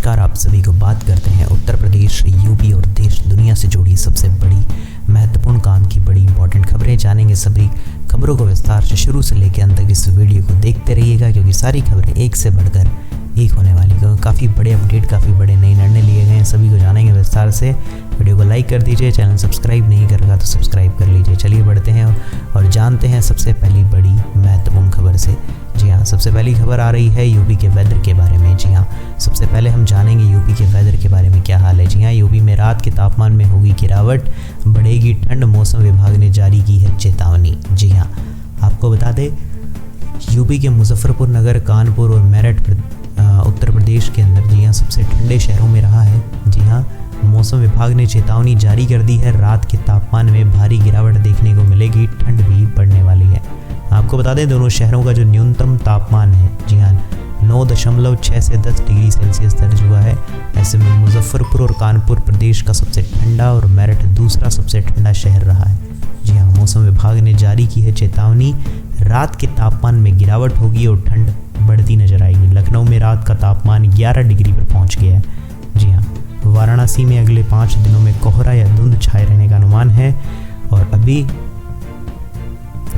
नमस्कार आप सभी को। बात करते हैं उत्तर प्रदेश, यूपी और देश दुनिया से जुड़ी सबसे बड़ी महत्वपूर्ण काम की बड़ी इंपॉर्टेंट खबरें। जानेंगे सभी खबरों को विस्तार से शुरू से लेकर अंत तक। इस वीडियो को देखते रहिएगा क्योंकि सारी खबरें एक से बढ़कर एक होने वाली है। काफ़ी बड़े अपडेट, काफ़ी बड़े नए निर्णय लिए गए हैं, सभी को जानेंगे विस्तार से। वीडियो को लाइक कर दीजिए, चैनल सब्सक्राइब नहीं करेगा तो सब्सक्राइब कर लीजिए। चलिए बढ़ते हैं और जानते हैं सबसे पहली बड़ी महत्वपूर्ण खबर से। जी हाँ, सबसे पहली खबर आ रही है यूपी के वेदर के बारे में। जी हाँ, सबसे पहले हम जानेंगे यूपी के वेदर के बारे में क्या हाल है। जी हाँ, यूपी में रात के तापमान में होगी गिरावट, बढ़ेगी ठंड, मौसम विभाग ने जारी की है चेतावनी। जी हाँ, आपको बता दें यूपी के मुजफ्फरपुर नगर, कानपुर और मेरठ उत्तर प्रदेश के अंदर जी हाँ सबसे ठंडे शहरों में रहा है। जी हाँ, मौसम विभाग ने चेतावनी जारी कर दी है। रात के तापमान में भारी गिरावट देखने को मिलेगी, ठंड भी बढ़ने वाली है। आपको बता दें दोनों शहरों का जो न्यूनतम तापमान है जी हाँ 9.6 से 10 डिग्री सेल्सियस दर्ज हुआ है। ऐसे में मुजफ्फरपुर और कानपुर प्रदेश का सबसे ठंडा और मेरठ दूसरा सबसे ठंडा शहर रहा है। जी हाँ, मौसम विभाग ने जारी की है चेतावनी। रात के तापमान में गिरावट होगी और ठंड बढ़ती नजर आएगी। लखनऊ में रात का तापमान 11 डिग्री पर पहुंच गया है। जी हाँ, वाराणसी में अगले 5 दिनों में कोहरा या धुंध छाए रहने का अनुमान है और अभी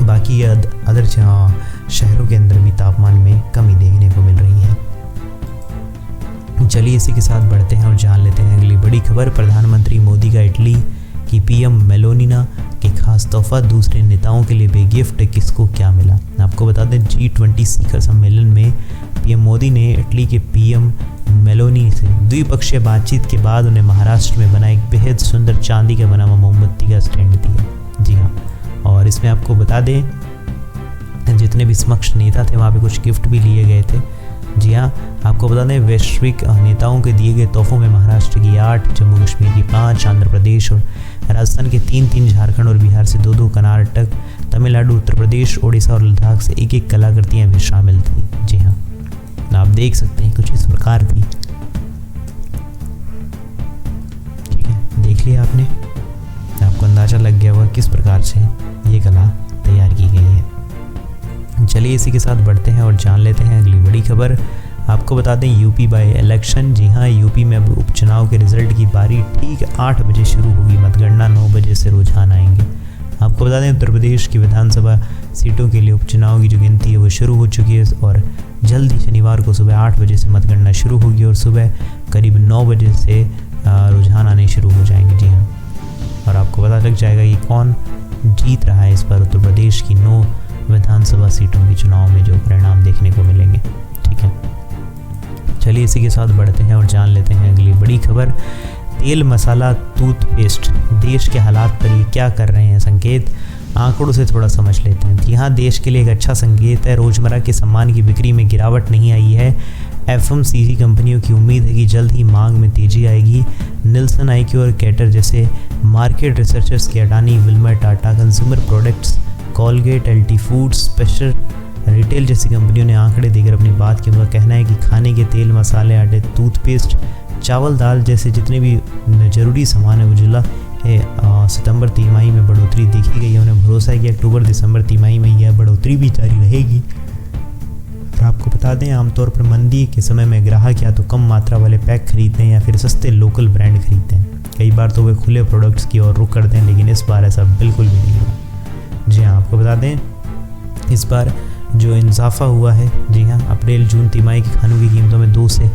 बाकी अदर शहरों के अंदर भी तापमान में कमी देखने को मिल रही है। चलिए इसी के साथ बढ़ते हैं और जान लेते हैं अगली बड़ी खबर। प्रधानमंत्री मोदी का इटली की पीएम मेलोनिना के खास तोहफा, दूसरे नेताओं के लिए भी गिफ्ट, किसको क्या मिला। आपको बता दें G20 शिखर सम्मेलन में पीएम मोदी ने इटली के पीएम मेलोनी से द्विपक्षीय बातचीत के बाद उन्हें महाराष्ट्र में बना एक बेहद सुंदर चांदी का बना हुआ मोमबत्ती का स्टैंड दिया। जी हाँ, और इसमें आपको बता दें जितने भी समक्ष नेता थे वहाँ पे कुछ गिफ्ट भी लिए गए थे। जी हाँ, आपको बता दें वैश्विक नेताओं के दिए गए तोहफों में महाराष्ट्र की 8, जम्मू कश्मीर की 5, आंध्र प्रदेश और राजस्थान के 3, झारखंड और बिहार से 2, कर्नाटक, तमिलनाडु, उत्तर प्रदेश, ओडिशा और लद्दाख से 1 कलाकृतियाँ भी शामिल थी। जी हाँ, आप देख सकते हैं कुछ इस प्रकार थी। ठीक है, देख लिया आपने, आपको अंदाजा लग गया होगा किस प्रकार से ये कला तैयार की गई है। चलिए इसी के साथ बढ़ते हैं और जान लेते हैं अगली बड़ी खबर। आपको बता दें यूपी बाय इलेक्शन। जी हाँ, यूपी में अब उपचुनाव के रिजल्ट की बारी ठीक 8 बजे शुरू होगी। मतगणना 9 बजे से रुझान आएंगे। आपको बता दें उत्तर प्रदेश की विधानसभा सीटों के लिए उपचुनाव की जो गिनती है वो शुरू हो चुकी है और जल्द ही शनिवार को सुबह 8 बजे से मतगणना शुरू होगी और सुबह करीब 9 बजे से रुझान आने शुरू हो जाएंगे। जी हाँ, और आपको पता लग जाएगा कि कौन जीत रहा है इस बार उत्तर प्रदेश की 9 विधानसभा सीटों के चुनाव में जो परिणाम देखने को मिलेंगे। ठीक है, चलिए इसी के साथ बढ़ते हैं और जान लेते हैं अगली बड़ी खबर। तेल, मसाला, टूथपेस्ट, देश के हालात पर ये क्या कर रहे हैं संकेत। आंकड़ों से थोड़ा समझ लेते हैं। जी हाँ, देश के लिए एक अच्छा संकेत है। रोजमर्रा के सामान की बिक्री में गिरावट नहीं आई है। FMCG कंपनियों की उम्मीद है कि जल्द ही मांग में तेजी आएगी। निल्सन, IQ और कैटर जैसे मार्केट रिसर्चर्स की Adani, Wilmer, Tata consumer products, Colgate, LT foods, special retail जैसी कंपनियों ने आंकड़े देकर अपनी बात की। उनका कहना है कि खाने के तेल, मसाले, आटे, टूथपेस्ट, चावल, दाल जैसे जितने भी ज़रूरी सामान है उजला सितंबर तिमाही में बढ़ोतरी देखी गई है। उन्हें भरोसा है कि अक्टूबर दिसंबर तिमाही में यह बढ़ोतरी भी जारी रहेगी। और आपको बता दें आमतौर पर मंदी के समय में ग्राहक या तो कम मात्रा वाले पैक खरीदते हैं या फिर सस्ते लोकल ब्रांड खरीदते हैं। कई बार तो वे खुले प्रोडक्ट्स की ओर रुख करते हैं, लेकिन इस बार ऐसा बिल्कुल भी नहीं हुआ। जी हाँ, आपको बता दें इस बार जो इजाफा हुआ है जी हाँ अप्रैल-जून तिमाही की खानों की कीमतों में 2 से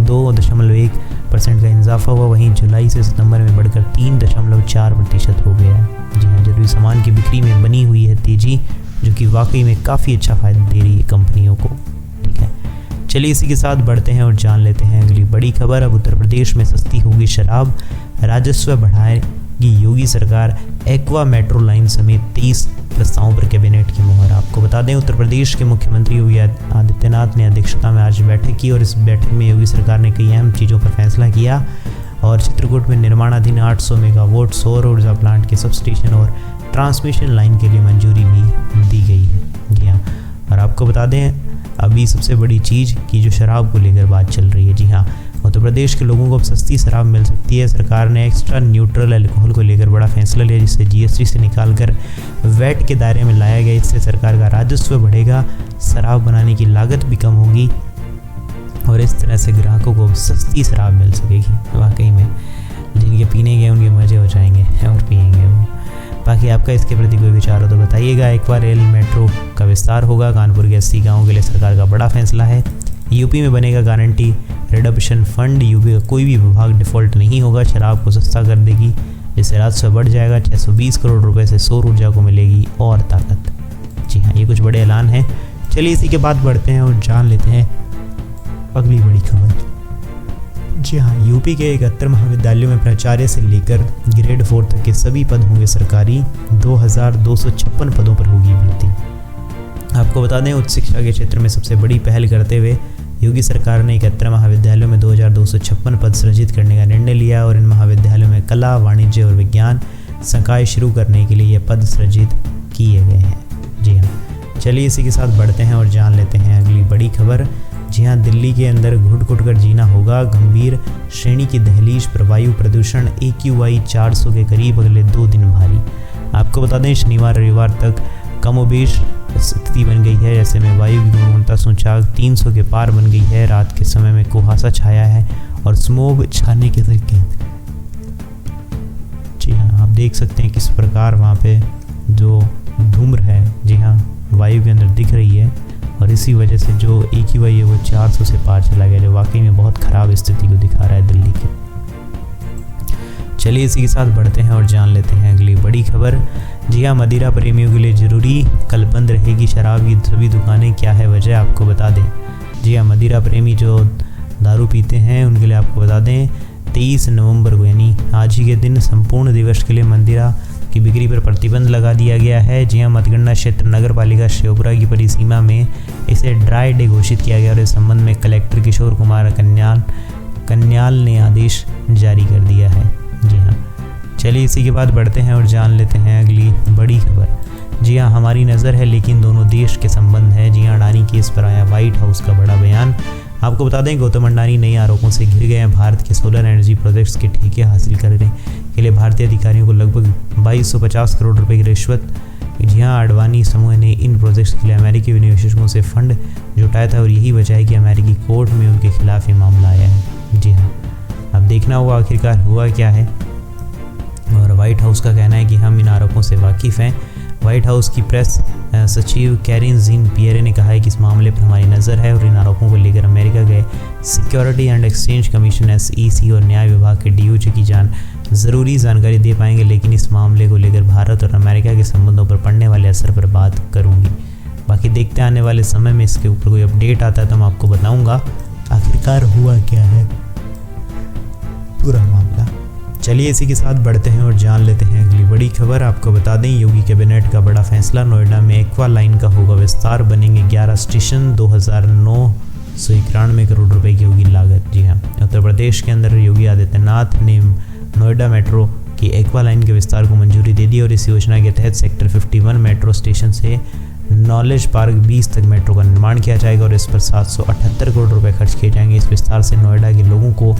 2.1% का इजाफा हुआ। वहीं जुलाई से सितंबर में बढ़कर 3.4% हो गया है। जी हाँ, जरूरी सामान की बिक्री में बनी हुई है तेजी, जो कि वाकई में काफ़ी अच्छा फ़ायदा दे रही है कंपनियों को। ठीक है, चलिए इसी के साथ बढ़ते हैं और जान लेते हैं अगली बड़ी खबर। अब उत्तर प्रदेश में सस्ती होगी शराब, राजस्व बढ़ाएगी योगी सरकार। एक्वा मेट्रो लाइन समेत 30 प्रस्तावों पर कैबिनेट की मुहर। आपको बता दें उत्तर प्रदेश के मुख्यमंत्री योगी आदित्यनाथ ने अध्यक्षता में आज बैठक की और इस बैठक में योगी सरकार ने कई अहम चीज़ों पर फैसला किया और चित्रकूट में निर्माणाधीन 800 मेगावाट सौर ऊर्जा प्लांट के सबस्टेशन और ट्रांसमिशन लाइन के लिए मंजूरी भी दी गई है। जी हाँ, और आपको बता दें अभी सबसे बड़ी चीज़ की जो शराब को लेकर बात चल रही है। जी हाँ, उत्तर प्रदेश के लोगों को अब सस्ती शराब मिल सकती है। सरकार ने एक्स्ट्रा न्यूट्रल अल्कोहल को लेकर बड़ा फैसला लिया, जिससे GST से निकालकर वैट के दायरे में लाया गया। इससे सरकार का राजस्व बढ़ेगा, शराब बनाने की लागत भी कम होगी और इस तरह से ग्राहकों को सस्ती शराब मिल सकेगी। वाकई में जिनके पीने गए उनके मज़े हो जाएंगे और पिएंगे वो। बाकी आपका इसके प्रति कोई विचार हो तो बताइएगा। एक्वा रेल मेट्रो का विस्तार होगा। कानपुर के 80 गाँवों के लिए सरकार का बड़ा फैसला है। यूपी में बनेगा गारंटी रिडम्पशन फंड। यूपी का कोई भी विभाग डिफ़ॉल्ट नहीं होगा। शराब को सस्ता कर देगी, जिससे राजस्व बढ़ जाएगा। 620 करोड़ रुपए से सौर ऊर्जा को मिलेगी और ताकत। जी हाँ, ये कुछ बड़े ऐलान हैं। चलिए इसी के बाद बढ़ते हैं और जान लेते हैं अगली बड़ी खबर। जी हाँ, यूपी के 71 महाविद्यालयों में प्राचार्य से लेकर ग्रेड 4 तक के सभी पद होंगे सरकारी। 2256 पदों पर होगी भर्ती। आपको बता दें, उच्च शिक्षा के क्षेत्र में सबसे बड़ी पहल करते हुए योगी सरकार ने 71 महाविद्यालयों में 2256 पद सृजित करने का निर्णय लिया और इन महाविद्यालयों में कला, वाणिज्य और विज्ञान संकाय शुरू करने के लिए ये पद सृजित किए गए हैं। जी हाँ, चलिए इसी के साथ बढ़ते हैं और जान लेते हैं अगली बड़ी खबर। जी हाँ, दिल्ली के अंदर घुट-घुट कर जीना होगा। गंभीर श्रेणी की दहलीज पर वायु प्रदूषण AQI 400 के करीब अगले 2 दिन भारी। आपको बता दें, शनिवार रविवार तक कमोबेश स्थिति बन गई है। ऐसे में वायु की गुणवत्ता सूचकांक 300 के पार बन गई है। रात के समय में कुहासा छाया है और स्मोग छाने के संकेत। जी हाँ, आप देख सकते हैं किस प्रकार वहाँ पे जो धूम्र है, जी हाँ, वायु के अंदर दिख रही है और इसी वजह से जो AQI है वो 400 से पार चला गया, जो वाकई में बहुत ख़राब स्थिति को दिखा रहा है दिल्ली की। चलिए इसी के साथ बढ़ते हैं और जान लेते हैं अगली बड़ी खबर। जी हाँ, मदिरा प्रेमियों के लिए ज़रूरी, कल बंद रहेगी शराब की सभी दुकानें। क्या है वजह, आपको बता दें। जी हाँ, मदिरा प्रेमी जो दारू पीते हैं उनके लिए आपको बता दें, 23 नवंबर को यानी आज ही के दिन संपूर्ण दिवस के लिए मदिरा की बिक्री पर प्रतिबंध लगा दिया गया है। जी हाँ, मतगणना क्षेत्र नगर पालिका श्योपुरा की परिसीमा में इसे ड्राई डे घोषित किया गया और इस संबंध में कलेक्टर किशोर कुमार कन्याल ने आदेश जारी कर दिया है। जी हाँ, चलिए इसी के बाद बढ़ते हैं और जान लेते हैं अगली बड़ी खबर। जी हाँ, हमारी नज़र है लेकिन दोनों देश के संबंध है। जी हाँ, अडानी केस पर आया व्हाइट हाउस का बड़ा बयान। आपको बता दें, गौतम अडानी नए आरोपों से घिर गए हैं। भारत के सोलर एनर्जी प्रोजेक्ट्स के ठेके हासिल करने के लिए भारतीय अधिकारियों को लगभग 2250 करोड़ रुपए की रिश्वत। जी हाँ, अडवाणी समूह ने इन प्रोजेक्ट्स के लिए अमेरिकी विनिवेशकों से फंड जुटाया था और यही वजह है कि अमेरिकी कोर्ट में उनके खिलाफ ये मामला आया है। जी हाँ, अब देखना होगा आखिरकार हुआ क्या है। और व्हाइट हाउस का कहना है कि हम इन आरोपों से वाकिफ़ हैं। व्हाइट हाउस की प्रेस सचिव कैरिन जीन पियरे ने कहा है कि इस मामले पर हमारी नज़र है और इन आरोपों को लेकर अमेरिका गए security and exchange commission SEC और न्याय विभाग के DOJ की ज़रूरी जानकारी दे पाएंगे, लेकिन इस मामले को लेकर भारत और अमेरिका के संबंधों पर पड़ने वाले असर पर बात करूंगी। बाकी देखते आने वाले समय में इसके ऊपर कोई अपडेट आता है तो मैं आपको बताऊंगा आखिरकार हुआ क्या है पूरा मामला। चलिए इसी के साथ बढ़ते हैं और जान लेते हैं अगली बड़ी खबर। आपको बता दें, योगी कैबिनेट का बड़ा फैसला। नोएडा में एक्वा लाइन का होगा विस्तार, बनेंगे 11 स्टेशन। 2991 करोड़ रुपए की होगी लागत। जी हाँ, उत्तर प्रदेश के अंदर योगी आदित्यनाथ ने नोएडा मेट्रो की एक्वा लाइन के विस्तार को मंजूरी दे दी और इस योजना के तहत सेक्टर 51 मेट्रो स्टेशन से नॉलेज पार्क 20 तक मेट्रो का निर्माण किया जाएगा और इस पर 778 करोड़ रुपए खर्च किए जाएंगे। इस विस्तार से नोएडा के लोगों को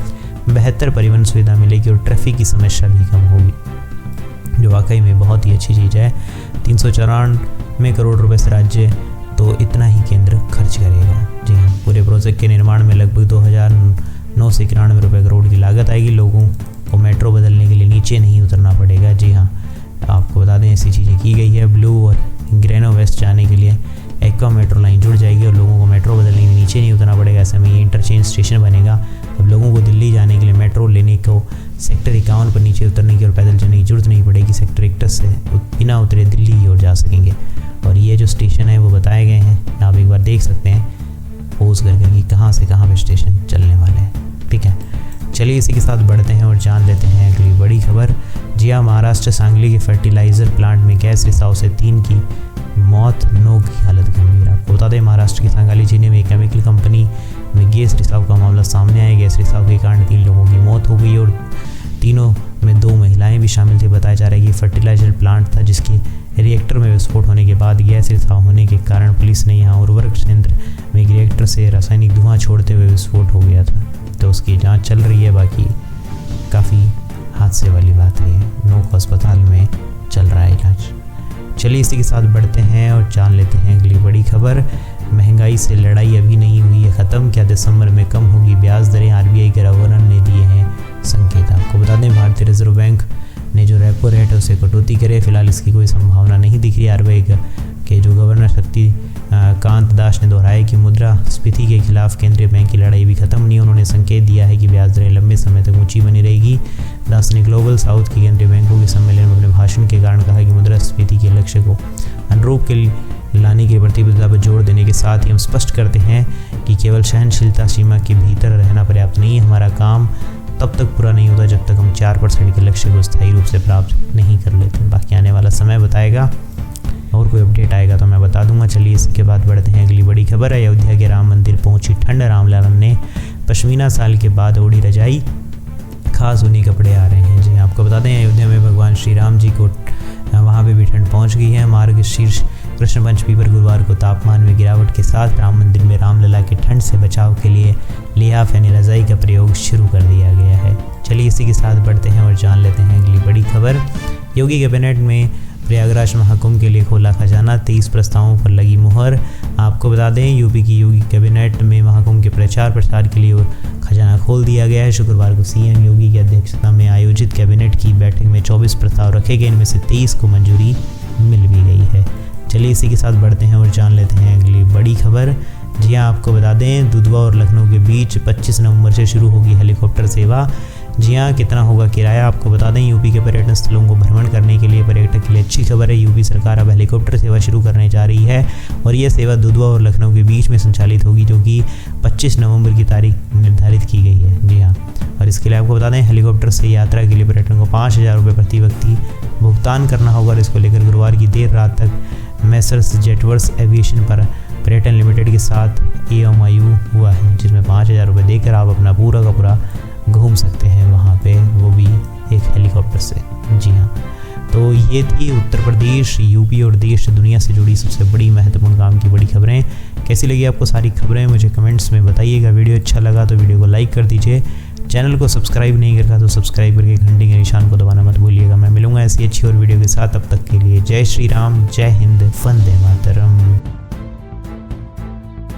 बेहतर परिवहन सुविधा मिलेगी और ट्रैफिक की समस्या भी कम होगी, जो वाकई में बहुत ही अच्छी चीज़ है। 394 करोड़ रुपए से राज्य तो इतना ही केंद्र खर्च करेगा। जी हाँ, पूरे प्रोजेक्ट के निर्माण में लगभग 2991 करोड़ की लागत आएगी। लोगों को मेट्रो बदलने के लिए नीचे नहीं उतरना पड़ेगा। जी हाँ, आपको बता दें ऐसी चीज़ें की गई है। ब्लू और ग्रेनो वेस्ट जाने के लिए एक्वा मेट्रो लाइन जुड़ जाएगी और लोगों को मेट्रो बदलने के लिए नीचे नहीं उतरना पड़ेगा। ऐसे में ये इंटरचेंज स्टेशन बनेगा। अब लोगों को दिल्ली जाने के लिए मेट्रो लेने को सेक्टर 51 पर नीचे उतरने की और पैदल चलने की जरूरत नहीं पड़ेगी। सेक्टर 61 से बिना उतरे दिल्ली की ओर जा सकेंगे। और ये जो स्टेशन है वो बताए गए हैं, आप एक बार देख सकते हैं पोज करके कि कहाँ से कहाँ पे स्टेशन चलने वाले हैं। ठीक है, चलिए इसी के साथ बढ़ते हैं और जान लेते हैं अगली बड़ी खबर। जी हाँ, महाराष्ट्र सांगली के फर्टिलाइज़र प्लांट में गैस रिसाव से 3 की मौत, 9 की हालत गंभीर। आपको बता दें, महाराष्ट्र के सांगली जिले में एक केमिकल कंपनी में गैस रिसाव का मामला सामने आया। गैस रिसाव के कारण 3 लोगों की मौत हो गई और तीनों में 2 महिलाएं भी शामिल थी। बताया जा रहा है कि फर्टिलाइजर प्लांट था जिसके रिएक्टर में विस्फोट होने के बाद गैस रिसाव होने के कारण पुलिस ने यहाँ उर्वरक संयंत्र में रिएक्टर से रासायनिक धुआं छोड़ते हुए विस्फोट हो गया था, तो उसकी जाँच चल रही है। बाकी काफ़ी हादसे वाली बात है, नोक अस्पताल में चल रहा है इलाज। चलिए इसी के साथ बढ़ते हैं और जान लेते हैं अगली बड़ी खबर। महंगाई से लड़ाई अभी नहीं हुई है ख़त्म, क्या दिसंबर में कम होगी ब्याज दरें, आरबीआई के गवर्नर ने दिए हैं संकेत। आपको बता दें भारतीय रिजर्व बैंक ने जो रेपो रेट है उसे कटौती करे, फिलहाल इसकी कोई संभावना नहीं दिख रही। आरबीआई के जो गवर्नर शक्तिकांत दास ने दोहराया कि मुद्रास्फीति के खिलाफ केंद्रीय बैंक की लड़ाई भी खत्म नहीं। उन्होंने संकेत दिया है कि ब्याज दरें लंबे समय तक ऊंची बनी रहेगी। दास ने ग्लोबल साउथ के केंद्रीय बैंकों के सम्मेलन में अपने भाषण के कारण कहा कि मुद्रास्फीति के लक्ष्य को अनुरूप के लाने की प्रतिबद्धता पर जोर देने के साथ ही हम स्पष्ट करते हैं कि केवल सहनशीलता सीमा के भीतर रहना पर्याप्त नहीं है। हमारा काम तब तक पूरा नहीं होता जब तक हम 4% के लक्ष्य को स्थायी रूप से प्राप्त नहीं कर लेते। बाकी आने वाला समय बताएगा, और कोई अपडेट आएगा तो मैं बता दूंगा। चलिए इसी के बाद बढ़ते हैं अगली बड़ी खबर। अयोध्या के राम मंदिर पहुंची ठंड, रामललन ने पश्मीना साल के बाद ओढ़ी रजाई, खास ऊनी कपड़े आ रहे हैं। जी आपको बता दें अयोध्या में भगवान श्री राम जी को वहाँ पे भी ठंड पहुँच गई है। मार्गशीर्ष कृष्ण पंचमी पर गुरुवार को तापमान में गिरावट के साथ राम मंदिर में रामलला के ठंड से बचाव के लिए लिहाफ यानी रजाई का प्रयोग शुरू कर दिया गया है। चलिए इसी के साथ बढ़ते हैं और जान लेते हैं अगली बड़ी खबर। योगी कैबिनेट में प्रयागराज महाकुंभ के लिए खोला खजाना, 23 प्रस्तावों पर लगी मुहर। आपको बता दें यूपी की योगी कैबिनेट में महाकुंभ के प्रचार प्रसार के लिए खजाना खोल दिया गया है। शुक्रवार को सीएम योगी की अध्यक्षता में आयोजित कैबिनेट की बैठक में 24 प्रस्ताव रखे गए, इनमें से 23 को मंजूरी मिल भी गई है। चलिए इसी के साथ बढ़ते हैं और जान लेते हैं अगली बड़ी खबर। जी हाँ आपको बता दें दुधवा और लखनऊ के बीच 25 नवंबर से शुरू होगी हेलीकॉप्टर सेवा। जी हाँ कितना होगा किराया, आपको बता दें यूपी के पर्यटन स्थलों को भ्रमण करने के लिए पर्यटक के लिए अच्छी खबर है। यूपी सरकार अब हेलीकॉप्टर सेवा शुरू करने जा रही है और यह सेवा दुधवा और लखनऊ के बीच में संचालित होगी, जो कि 25 नवंबर की तारीख निर्धारित की गई है। जी हाँ, और इसके लिए आपको बता दें हेलीकॉप्टर से यात्रा के लिए पर्यटन को 5,000 रुपये प्रति व्यक्ति भुगतान करना होगा। और इसको लेकर गुरुवार की देर रात तक मैसर्स जेटवर्स एविएशन पर पर्यटन लिमिटेड के साथ MOU हुआ है, जिसमें 5,000 रुपये देकर आप अपना पूरा का पूरा घूम सकते हैं वहाँ पे, वो भी एक हेलीकॉप्टर से। जी हाँ, तो ये थी उत्तर प्रदेश, यूपी और देश दुनिया से जुड़ी सबसे बड़ी महत्वपूर्ण काम की बड़ी खबरें। कैसी लगी आपको सारी खबरें मुझे कमेंट्स में बताइएगा। वीडियो अच्छा लगा तो वीडियो को लाइक कर दीजिए, चैनल को सब्सक्राइब नहीं करता तो सब्सक्राइब करके घंटी के निशान को दबाना मत भूलिएगा। मैं मिलूंगा ऐसी अच्छी और वीडियो के साथ, तब तक के लिए जय श्री राम, जय हिंद, वंदे मातरम।